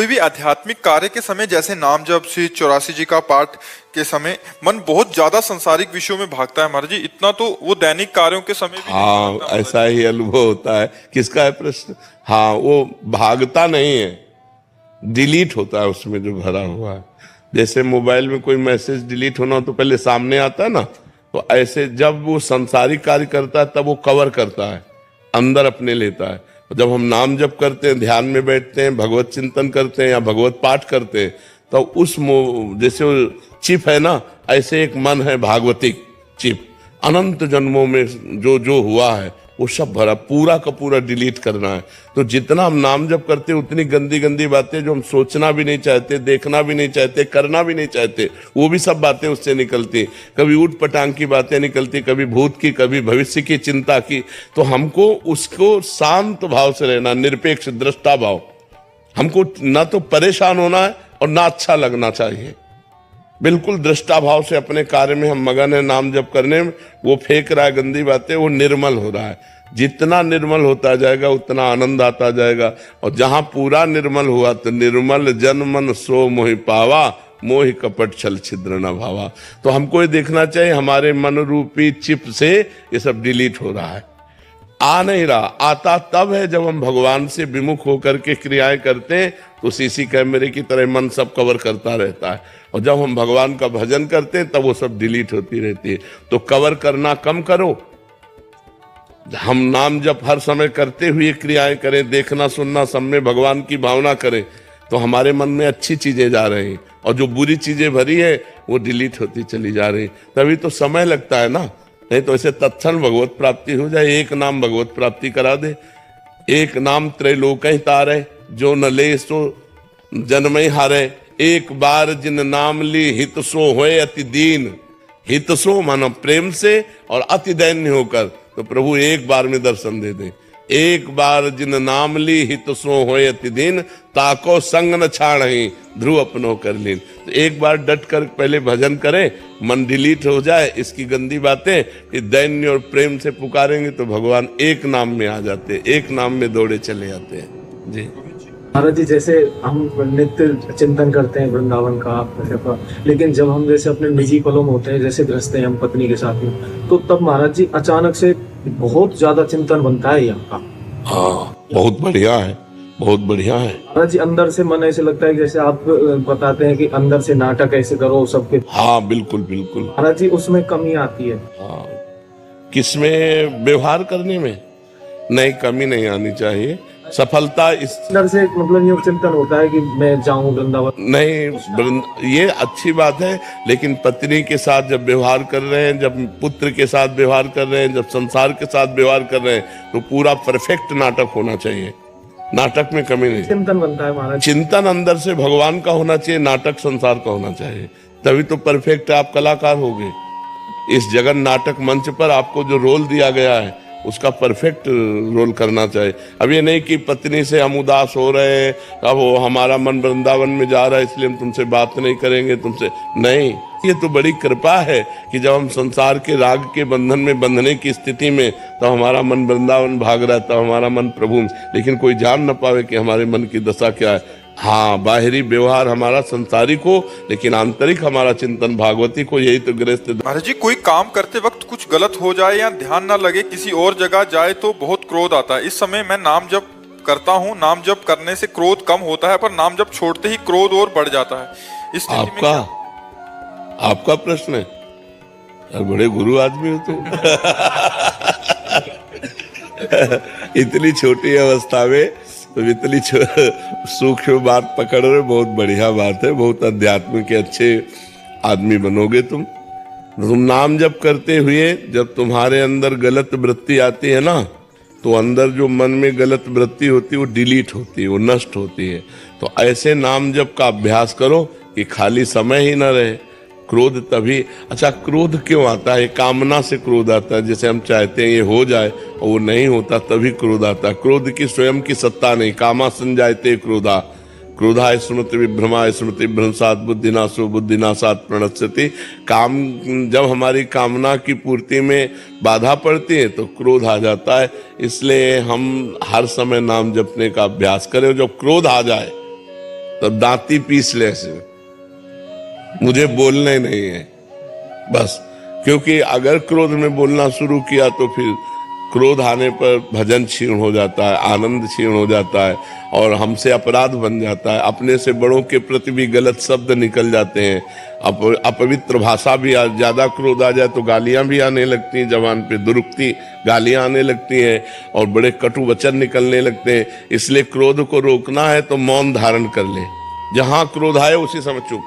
भी आध्यात्मिक कार्य के समय जैसे नाम जप श्री 84 जी का पाठ के समय मन बहुत ज्यादा संसारिक विषयों में भागता है महाराज जी, इतना तो वो दैनिक कार्यों के समय भी नहीं हाँ, भागता ऐसा ही अनुभव होता है। किसका है प्रश्न? हाँ, वो भागता नहीं है, डिलीट होता है उसमें जो भरा हुआ है। जैसे मोबाइल में कोई मैसेज डिलीट होना तो पहले सामने आता है ना, तो ऐसे जब वो सांसारिक कार्य करता है तब वो कवर करता है, अंदर अपने लेता है। जब हम नाम जप करते हैं, ध्यान में बैठते हैं, भगवत चिंतन करते हैं या भगवत पाठ करते हैं, तो उस जैसे वो चिप है ना, ऐसे एक मन है भागवतिक चिप, अनंत जन्मों में जो जो हुआ है वो सब भरा, पूरा का पूरा डिलीट करना है। तो जितना हम नाम जप करते उतनी गंदी गंदी बातें जो हम सोचना भी नहीं चाहते, देखना भी नहीं चाहते, करना भी नहीं चाहते, वो भी सब बातें उससे निकलती। कभी ऊट पटांग की बातें निकलती, कभी भूत की, कभी भविष्य की चिंता की। तो हमको उसको शांत भाव से रहना, निरपेक्ष दृष्टा भाव। हमको ना तो परेशान होना है और ना अच्छा लगना चाहिए। बिल्कुल दृष्टा भाव से अपने कार्य में हम मगन है, नाम जप करने में। वो फेंक रहा है गंदी बातें, वो निर्मल हो रहा है। जितना निर्मल होता जाएगा उतना आनंद आता जाएगा। और जहां पूरा निर्मल हुआ तो निर्मल जन मन सो मोहि पावा, मोहि कपट छल छिद्र न भावा। तो हमको ये देखना चाहिए हमारे मन रूपी चिप से ये सब डिलीट हो रहा है, आ नहीं रहा। आता तब है जब हम भगवान से विमुख होकर के क्रियाएं करते हैं, तो सीसी कैमरे की तरह मन सब कवर करता रहता है। और जब हम भगवान का भजन करते हैं तब वो सब डिलीट होती रहती है। तो कवर करना कम करो, हम नाम जप हर समय करते हुए क्रियाएं करें, देखना सुनना सब में भगवान की भावना करें, तो हमारे मन में अच्छी चीजें जा रही हैं। और जो बुरी चीजें भरी है वो डिलीट होती चली जा रही। तभी तो समय लगता है ना, नहीं तो ऐसे तत्क्षण भगवत प्राप्ति हो जाए। एक नाम भगवत प्राप्ति करा दे। एक नाम त्रैलोक ही तारे, जो न ले सो जन्म ही हारे। एक बार जिन नाम ली हित सो होए अति दीन। हित सो मानो प्रेम से और अति दैन्य होकर, तो प्रभु एक बार में दर्शन दे दे। एक बार जिन नाम ली हित सो होए अति दीन, ताको संग न छाड़हि ध्रुव अपनो कर लीन। तो एक बार डट कर पहले भजन करें, मन डिलीट हो जाए इसकी गंदी बातें, फिर दैन्य और प्रेम से पुकारेंगे तो भगवान एक नाम में आ जाते, एक नाम में दौड़े चले जाते हैं। जी महाराज जी, जैसे हम नित्य चिंतन करते हैं वृंदावन का, लेकिन जब हम जैसे अपने निजी पलों में होते हैं, जैसे गृहस्थ हैं हम पत्नी के साथ में, तो तब महाराज जी अचानक से बहुत ज्यादा चिंतन बनता है यहाँ का। हाँ, बहुत बढ़िया है, बहुत बढ़िया है महाराज जी। अंदर से मन ऐसे लगता है जैसे आप बताते हैं कि अंदर से नाटक ऐसे करो सबके। हाँ बिल्कुल बिल्कुल महाराज जी, उसमें कमी आती है। हाँ, किसमें? व्यवहार करने में नहीं, कमी नहीं आनी चाहिए। सफलता इस अंदर से मतलब ये चिंतन होता है कि मैं जाऊं वृंदावन। नहीं, ये अच्छी बात है, लेकिन पत्नी के साथ जब व्यवहार कर रहे हैं, जब पुत्र के साथ व्यवहार कर रहे हैं, जब संसार के साथ व्यवहार कर रहे हैं, तो पूरा परफेक्ट नाटक होना चाहिए। नाटक में कमी नहीं। चिंतन बनता है महाराज। चिंतन अंदर से भगवान का होना चाहिए, नाटक संसार का होना चाहिए, तभी तो परफेक्ट आप कलाकार होगे। इस जगन नाटक मंच पर आपको जो रोल दिया गया है उसका परफेक्ट रोल करना चाहिए। अब ये नहीं कि पत्नी से हम उदास हो रहे हैं, अब वो हमारा मन वृंदावन में जा रहा है इसलिए हम तुमसे बात नहीं करेंगे, तुमसे नहीं। ये तो बड़ी कृपा है कि जब हम संसार के राग के बंधन में बंधने की स्थिति में, तो हमारा मन वृंदावन भाग रहा है, तो हमारा मन प्रभु, लेकिन कोई जान न पावे कि हमारे मन की दशा क्या है। हाँ, बाहरी व्यवहार हमारा संसारिक हो, लेकिन आंतरिक हमारा चिंतन भागवती को। यही तो गृहस्थ। महाराज जी, कोई काम करते वक्त कुछ गलत हो जाए या ध्यान ना लगे, किसी और जगह जाए तो बहुत क्रोध आता है। इस समय मैं नाम जप करता हूँ, नाम जप करने से क्रोध कम होता है, पर नाम जप छोड़ते ही क्रोध और बढ़ जाता है। इस स्थिति में आपका प्रश्न है, यार बड़े गुरु आदमी हो तुम। इतनी छोटी अवस्था में तो इतनी सूक्ष्म बात पकड़ रहे, बहुत बढ़िया बात है। बहुत अध्यात्म के अच्छे आदमी बनोगे तुम। नाम जप करते हुए जब तुम्हारे अंदर गलत वृत्ति आती है ना, तो अंदर जो मन में गलत वृत्ति होती है वो डिलीट होती है, वो नष्ट होती है। तो ऐसे नाम जप का अभ्यास करो कि खाली समय ही ना रहे। क्रोध तभी, अच्छा क्रोध क्यों आता है? कामना से क्रोध आता है। जैसे हम चाहते हैं ये हो जाए और वो नहीं होता, तभी क्रोध आता है। क्रोध की स्वयं की सत्ता नहीं। कामा संजायते क्रोधा, क्रोधा स्मृति विभ्रमा स्मृति भ्रंशात बुद्धिनाशो बुद्धिनाशात प्रणश्यति। काम, जब हमारी कामना की पूर्ति में बाधा पड़ती है तो क्रोध आ जाता है। इसलिए हम हर समय नाम जपने का अभ्यास करें। जब क्रोध आ जाए तो दांती पीस ले ऐसे, मुझे बोलना ही नहीं है बस। क्योंकि अगर क्रोध में बोलना शुरू किया तो फिर क्रोध आने पर भजन क्षीण हो जाता है, आनंद क्षीण हो जाता है और हमसे अपराध बन जाता है। अपने से बड़ों के प्रति भी गलत शब्द निकल जाते हैं, अपवित्र भाषा भी। ज्यादा क्रोध आ जाए तो गालियां भी आने लगती हैं, जबान पे दुरुक्ति गालियां आने लगती हैं और बड़े कटु वचन निकलने लगते हैं। इसलिए क्रोध को रोकना है तो मौन धारण कर ले। जहां क्रोध आए उसी समय चुप,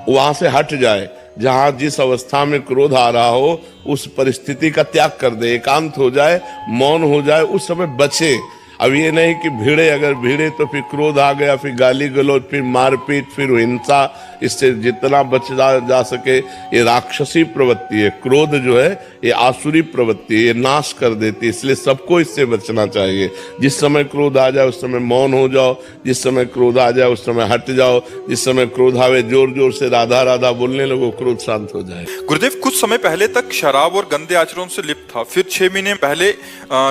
वहां से हट जाए। जहां जिस अवस्था में क्रोध आ रहा हो उस परिस्थिति का त्याग कर दे, एकांत हो जाए, मौन हो जाए, उस समय बचे। अब ये नहीं कि भिड़े, अगर भिड़े तो फिर क्रोध आ गया, फिर गाली गलौज, फिर मारपीट, फिर हिंसा। इससे जितना बचा जा सके, ये राक्षसी प्रवृत्ति है। क्रोध जो है ये आसुरी प्रवृत्ति है, ये नाश कर देती है। इसलिए सबको इससे बचना चाहिए। जिस समय क्रोध आ जाए उस समय मौन हो जाओ, जिस समय क्रोध आ जाए उस समय हट जाओ। जिस समय क्रोध आवे जोर जोर से राधा राधा बोलने लगो, क्रोध शांत हो जाए। गुरुदेव, कुछ समय पहले तक शराब और गंदे आचरणों से लिप्त था, फिर 6 महीने पहले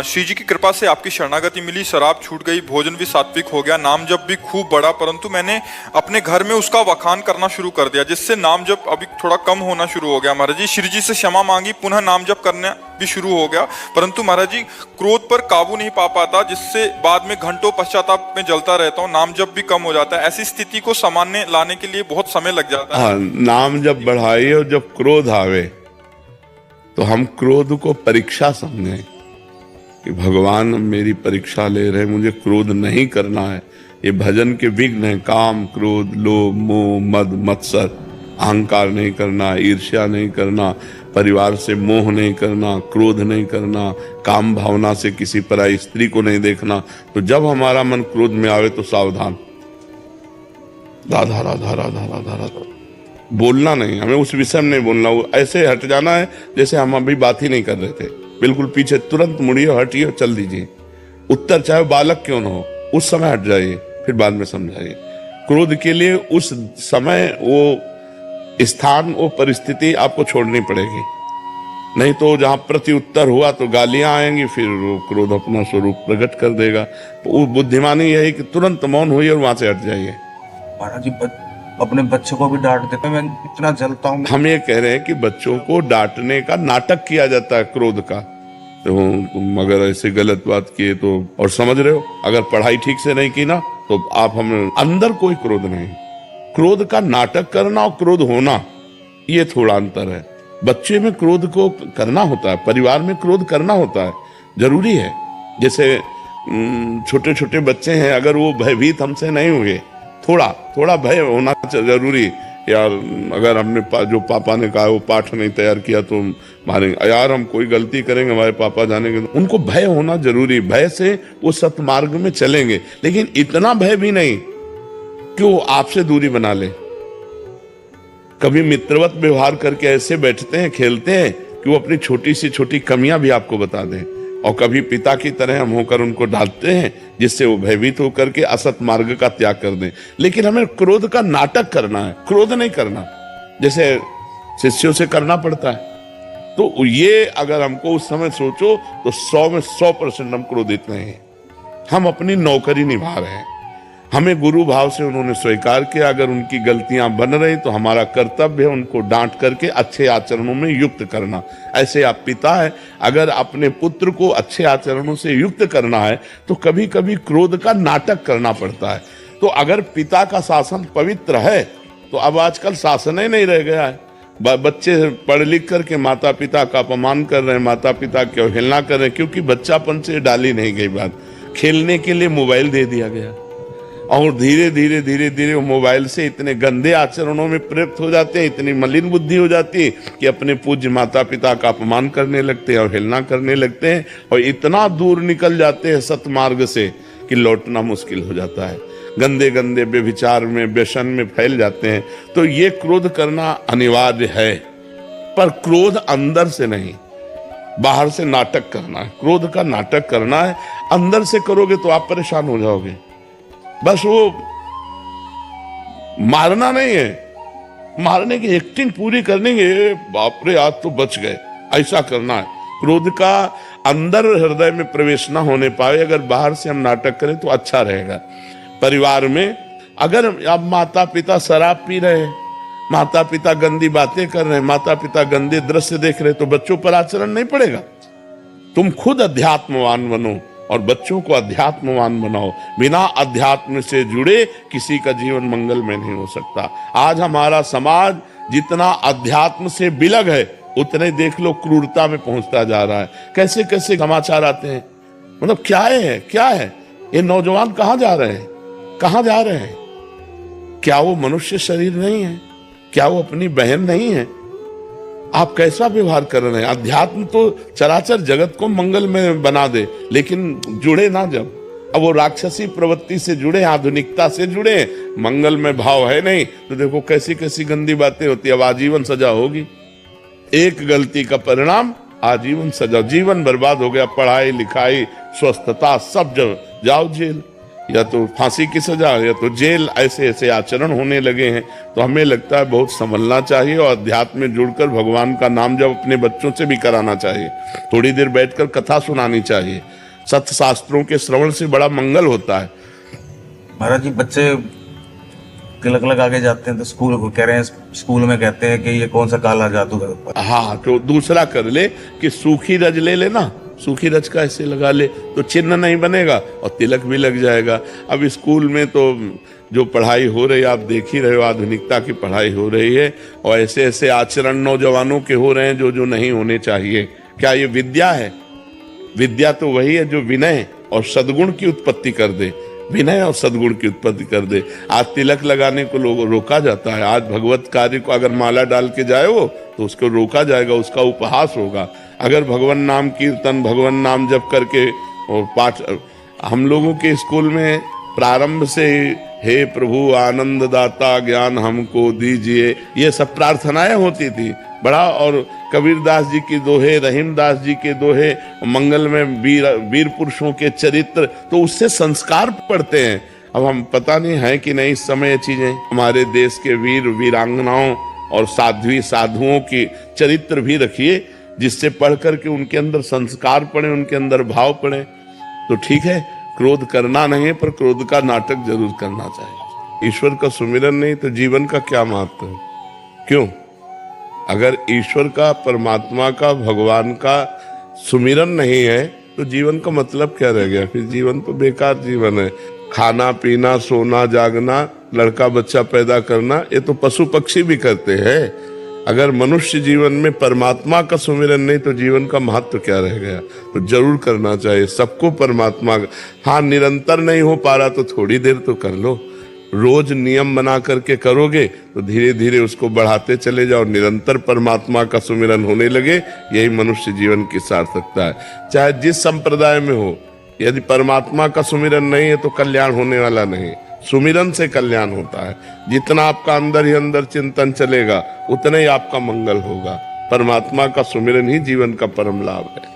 श्री जी की कृपा से आपकी शरणागति मिली, शराब छूट गई, भोजन भी सात्विक हो गया, नाम जप भी खूब बढ़ा। परंतु मैंने अपने घर में उसका वखान करना शुरू कर दिया, जिससे नाम जप अभी थोड़ा कम होना शुरू हो गया। महाराज जी, श्री जी से क्षमा मांगी, पुनः नाम जप करना भी शुरू हो गया। परंतु महाराज जी, क्रोध पर काबू नहीं पा पाता, जिससे बाद में घंटों पश्चाताप में जलता रहता हूँ। नाम जप भी कम हो जाता है। ऐसी स्थिति को सामान्य लाने के लिए बहुत समय लग जाता है। हाँ, नाम जब बढ़ाइए और जब क्रोध आवे तो हम क्रोध को परीक्षा समझें कि भगवान मेरी परीक्षा ले रहे, मुझे क्रोध नहीं करना है। ये भजन के विघ्न है, काम, क्रोध, लोभ, मोह, मद, मत्सर, अहंकार नहीं करना, ईर्ष्या नहीं करना, परिवार से मोह नहीं करना, क्रोध नहीं करना, काम भावना से किसी पराई स्त्री को नहीं देखना। तो जब हमारा मन क्रोध में आवे तो सावधान, राधा राधा राधा राधा राधा बोलना नहीं, हमें उस विषय में नहीं बोलना। वो ऐसे हट जाना है जैसे हम अभी बात ही नहीं कर रहे थे। बिल्कुल पीछे तुरंत मुड़िए, हटिए और चल दीजिए। उत्तर चाहे बालक क्यों न हो, उस समय हट जाइए, फिर बाद में समझाइए। क्रोध के लिए उस समय वो स्थान, वो परिस्थिति आपको छोड़नी पड़ेगी। नहीं तो जहां प्रति उत्तर हुआ तो गालियां आएंगी, फिर वो क्रोध अपना स्वरूप प्रकट कर देगा। तो वो बुद्धिमानी यही कि तुरंत मौन होइए और वहां से हट जाइए। महाराज जी, अपने बच्चों को भी डांट देते हैं, मैं इतना जलता हूँ। हम ये कह रहे हैं कि बच्चों को डांटने का नाटक किया जाता है क्रोध का। तो तुम अगर ऐसे गलत बात किए तो, और समझ रहे हो, अगर पढ़ाई ठीक से नहीं की ना तो आप, हमें अंदर कोई क्रोध नहीं। क्रोध का नाटक करना और क्रोध होना, ये थोड़ा अंतर है। बच्चे में क्रोध को करना होता है, परिवार में क्रोध करना होता है, जरूरी है। जैसे छोटे छोटे बच्चे हैं, अगर वो भयभीत हमसे नहीं हुए, थोड़ा भय होना जरूरी। यार अगर हमने जो पापा ने कहा वो पाठ नहीं तैयार किया तो मारेंगे, यार हम कोई गलती करेंगे हमारे पापा जानेंगे, तो उनको भय होना जरूरी। भय से वो सत्मार्ग में चलेंगे, लेकिन इतना भय भी नहीं कि वो आपसे दूरी बना ले। कभी मित्रवत व्यवहार करके ऐसे बैठते हैं, खेलते हैं कि वो अपनी छोटी सी छोटी कमियां भी आपको बता दें, और कभी पिता की तरह हम होकर उनको डांटते हैं जिससे वो भयभीत होकर के असत मार्ग का त्याग कर दें। लेकिन हमें क्रोध का नाटक करना है, क्रोध नहीं करना, जैसे शिष्यों से करना पड़ता है। तो ये अगर हमको उस समय सोचो तो 100 में 100% हम क्रोधित नहीं हैं। हम अपनी नौकरी निभा रहे हैं, हमें गुरु भाव से उन्होंने स्वीकार किया। अगर उनकी गलतियां बन रही तो हमारा कर्तव्य है उनको डांट करके अच्छे आचरणों में युक्त करना। ऐसे आप पिता है, अगर अपने पुत्र को अच्छे आचरणों से युक्त करना है तो कभी कभी क्रोध का नाटक करना पड़ता है। तो अगर पिता का शासन पवित्र है तो अब आजकल शासन ही नहीं रह गया है। बच्चे पढ़ लिख करके माता पिता का अपमान कर रहे हैं, माता पिता की अवहेलना कर रहे हैं, क्योंकि बच्चापन से डाली नहीं गई बात। खेलने के लिए मोबाइल दे दिया गया और धीरे धीरे धीरे धीरे वो मोबाइल से इतने गंदे आचरणों में प्रयुक्त हो जाते हैं, इतनी मलिन बुद्धि हो जाती है कि अपने पूज्य माता पिता का अपमान करने लगते हैं, अवहेलना करने लगते हैं, और इतना दूर निकल जाते हैं सतमार्ग से कि लौटना मुश्किल हो जाता है। गंदे गंदे व्यभिचार में, व्यसन में फैल जाते हैं। तो ये क्रोध करना अनिवार्य है, पर क्रोध अंदर से नहीं, बाहर से नाटक करना है। क्रोध का नाटक करना है, अंदर से करोगे तो आप परेशान हो जाओगे। बस वो मारना नहीं है, मारने की एक्टिंग पूरी करनी है, बाप रे आज तो बच गए, ऐसा करना है। क्रोध का अंदर हृदय में प्रवेश ना होने पाए, अगर बाहर से हम नाटक करें तो अच्छा रहेगा। परिवार में अगर अब माता पिता शराब पी रहे हैं, माता पिता गंदी बातें कर रहे हैं, माता पिता गंदे दृश्य देख रहे हैं, तो बच्चों पर आचरण नहीं पड़ेगा। तुम खुद अध्यात्मवान बनो और बच्चों को अध्यात्मवान बनाओ। बिना अध्यात्म से जुड़े किसी का जीवन मंगलमय नहीं हो सकता। आज हमारा समाज जितना अध्यात्म से बिलग है, उतने देख लो क्रूरता में पहुंचता जा रहा है। कैसे कैसे समाचार आते हैं, मतलब क्या है ये नौजवान कहां जा रहे हैं, कहां जा रहे हैं? क्या वो मनुष्य शरीर नहीं है? क्या वो अपनी बहन नहीं है? आप कैसा व्यवहार कर रहे हैं? अध्यात्म तो चराचर जगत को मंगल में बना दे, लेकिन जुड़े ना जब, अब वो राक्षसी प्रवृत्ति से जुड़े, आधुनिकता से जुड़े, मंगल में भाव है नहीं, तो देखो कैसी कैसी गंदी बातें होती है। अब आजीवन सजा होगी, एक गलती का परिणाम आजीवन सजा, जीवन बर्बाद हो गया। पढ़ाई लिखाई स्वस्थता सब जाओ जेल, या तो फांसी की सजा या तो जेल। ऐसे ऐसे आचरण होने लगे हैं, तो हमें लगता है बहुत संभलना चाहिए और अध्यात्म में जुड़कर भगवान का नाम जब अपने बच्चों से भी कराना चाहिए। थोड़ी देर बैठकर कथा सुनानी चाहिए। सत्य शास्त्रों के श्रवण से बड़ा मंगल होता है। महाराज जी, बच्चे तिलक लगा के जाते हैं तो स्कूल को कह रहे हैं, स्कूल में कहते हैं कि ये कौन सा काला जादू है। हाँ, तो दूसरा कर ले कि सूखी रज ले लेना, सूखी रज का ऐसे लगा ले तो चिन्ह नहीं बनेगा और तिलक भी लग जाएगा। अब स्कूल में तो जो पढ़ाई हो रही है, आप देख ही रहे हो, आधुनिकता की पढ़ाई हो रही है और ऐसे ऐसे आचरण नौजवानों के हो रहे हैं जो नहीं होने चाहिए। क्या ये विद्या है? विद्या तो वही है जो विनय और सद्गुण की उत्पत्ति कर दे, विनय और सद्गुण की उत्पत्ति कर दे। आज तिलक लगाने को लोग रोका जाता है। आज भगवत कार्य को अगर माला डाल के जाए वो, तो उसको रोका जाएगा, उसका उपहास होगा। अगर भगवान नाम कीर्तन, भगवान नाम जप करके और पाठ, हम लोगों के स्कूल में प्रारंभ से हे प्रभु आनंद दाता ज्ञान हमको दीजिए, ये सब प्रार्थनाएं होती थी बड़ा। और कबीरदास जी की दोहे, रहीमदास जी के दोहे, मंगल में वीर पुरुषों के चरित्र, तो उससे संस्कार पढ़ते हैं। अब हम पता नहीं है कि नहीं इस समय ये चीजें। हमारे देश के वीर वीरांगनाओं और साध्वी साधुओं की चरित्र भी रखिए, जिससे पढ़ करके उनके अंदर संस्कार पड़े, उनके अंदर भाव पड़े। तो ठीक है, क्रोध करना नहीं है, पर क्रोध का नाटक जरूर करना चाहिए। ईश्वर का सुमिरन नहीं तो जीवन का क्या महत्व है? क्यों? अगर ईश्वर का, परमात्मा का, भगवान का सुमिरन नहीं है तो जीवन का मतलब क्या रह गया? फिर जीवन तो बेकार जीवन है। खाना पीना सोना जागना, लड़का बच्चा पैदा करना, ये तो पशु पक्षी भी करते हैं। अगर मनुष्य जीवन में परमात्मा का सुमिरन नहीं तो जीवन का महत्व क्या रह गया? तो जरूर करना चाहिए सबको परमात्मा का। हाँ, निरंतर नहीं हो पा रहा तो थोड़ी देर तो कर लो। रोज नियम बना करके करोगे तो धीरे धीरे उसको बढ़ाते चले जाओ, निरंतर परमात्मा का सुमिरन होने लगे। यही मनुष्य जीवन की सार्थकता है। चाहे जिस संप्रदाय में हो, यदि परमात्मा का सुमिरन नहीं है तो कल्याण होने वाला नहीं। सुमिरन से कल्याण होता है। जितना आपका अंदर ही अंदर चिंतन चलेगा, उतना ही आपका मंगल होगा। परमात्मा का सुमिरन ही जीवन का परम लाभ है।